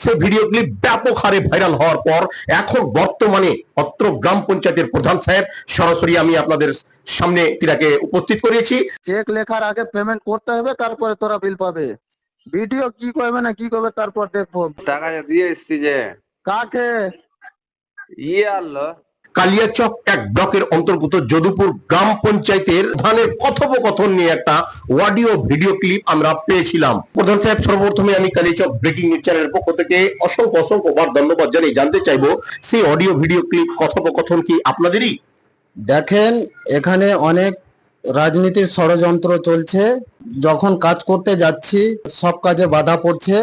সেই video clip ব্যাপক হারে ভাইরাল হওয়ার পর এখন বর্তমানে অত্র গ্রাম পঞ্চায়েতের প্রধান সাহেব সরাসরি আমি আপনাদের সামনে তিনাকে উপস্থিত করিয়েছি। চেক লেখার আগে পেমেন্ট করতে হবে, তারপরে তোরা বিল পাবে। ভিডিও কি করবে না কি করবে তারপর দেখবো। টাকা দিয়ে এসছি যে কাকে? আনলো কালিয়াচক এক ব্লকের অন্তর্গত যদুপুর গ্রাম পঞ্চায়েতের প্রধানের কথোপকথন নিয়ে একটা অডিও ভিডিও ক্লিপ আমরা পেয়েছিলাম। প্রধান সাহেব, সর্বপ্রথমে আমি কালিয়াচক ব্রেকিং নিউজ চ্যানেলের পক্ষ থেকে অসংখ্য ধন্যবাদ জানিয়ে জানতে চাইবো, সেই অডিও ভিডিও ক্লিপ কথোপকথন কি আপনাদেরই? দেখেন, এখানে অনেক রাজনীতির ষড়যন্ত্র চলছে। যখন কাজ করতে যাচ্ছি সব কাজে বাধা পড়ছে,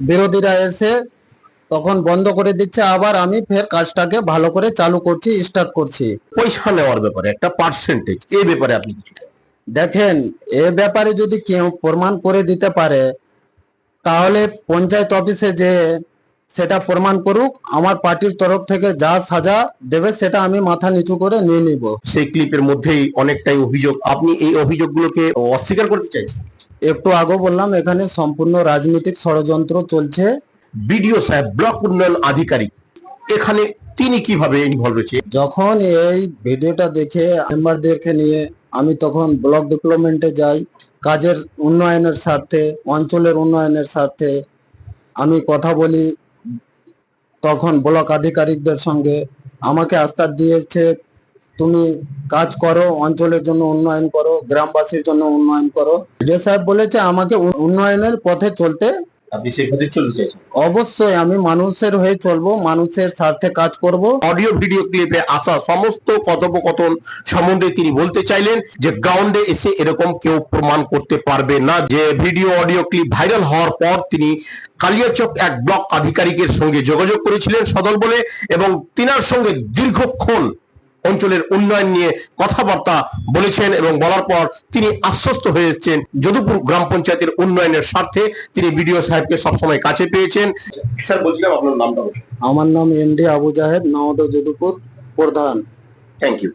বিরোধীরা এসে তখন বন্ধ করে দিচ্ছে, আবার আমি ফের কাজটাকে ভালো করে চালু করছি, স্টার্ট করছি। পয়সা নেওয়ার ব্যাপারে একটা পার্সেন্টেজ, এই ব্যাপারে আপনি কিছু? দেখেন, এ ব্যাপারে যদি কেউ প্রমাণ করে দিতে পারে তাহলে পঞ্চায়েত অফিসে যে সেটা প্রমাণ করুক, আমার পার্টির তরফ থেকে যা সাজা দেবে সেটা আমি মাথা নিচু করে নিয়ে নিব। সেই ক্লিপের মধ্যেই অনেকটাই অভিযোগ, আপনি এই অভিযোগগুলোকে অস্বীকার করতে চাইছেন? একটু আগে বললাম এখানে সম্পূর্ণ রাজনৈতিক ষড়যন্ত্র চলছে। বিডিও সাহেব, ব্লক উন্নয়ন আধিকারিক, এখানে তিনি কিভাবে ইনভলভ হয়েছে? যখন এই ভিডিওটা দেখে মেম্বারদেরকে নিয়ে আমি তখন ব্লক ডেভেলপমেন্টে যাই, কাজের উন্নয়নের স্বার্থে, অঞ্চলের উন্নয়নের স্বার্থে আমি কথা বলি। তখন ব্লক আধিকারিকদের সঙ্গে আমাকে আস্থা দিয়েছে, তুমি কাজ করো, অঞ্চলের জন্য উন্নয়ন করো, গ্রামবাসীর জন্য উন্নয়ন করো। বিডিও সাহেব বলেছে আমাকে উন্নয়নের পথে চলতে। আপনি সেই পথে চলতে চাইছেন? অবশ্যই আমি মানুষের হয়ে চলবো, মানুষের স্বার্থে কাজ করব। অডিও ভিডিও ক্লিপে আসা সমস্ত কথোপকথন সম্বন্ধে তিনি বলতে চাইলেন যে গ্রাউন্ডে এসে এরকম কেউ প্রমাণ করতে পারবে না যে ভিডিও অডিও ক্লিপ ভাইরাল হওয়ার পর তিনি কালিয়াচক এক ব্লক আধিকারিকের সঙ্গে যোগাযোগ করেছিলেন সদল বলে, এবং তিনার সঙ্গে দীর্ঘক্ষণ অঞ্চলের উন্নয়ন নিয়ে কথাবার্তা বলেছেন এবং বলার পর তিনি আশ্বস্ত হয়ে এসেছেন যদুপুর গ্রাম পঞ্চায়েতের উন্নয়নের স্বার্থে তিনি বিডিও সাহেবকে সবসময় কাছে পেয়েছেন। স্যার, বলছিলাম আপনার নামটা? আমার নাম এমডি আবু জাহেদ, নওদা যদুপুর প্রধান। Thank you.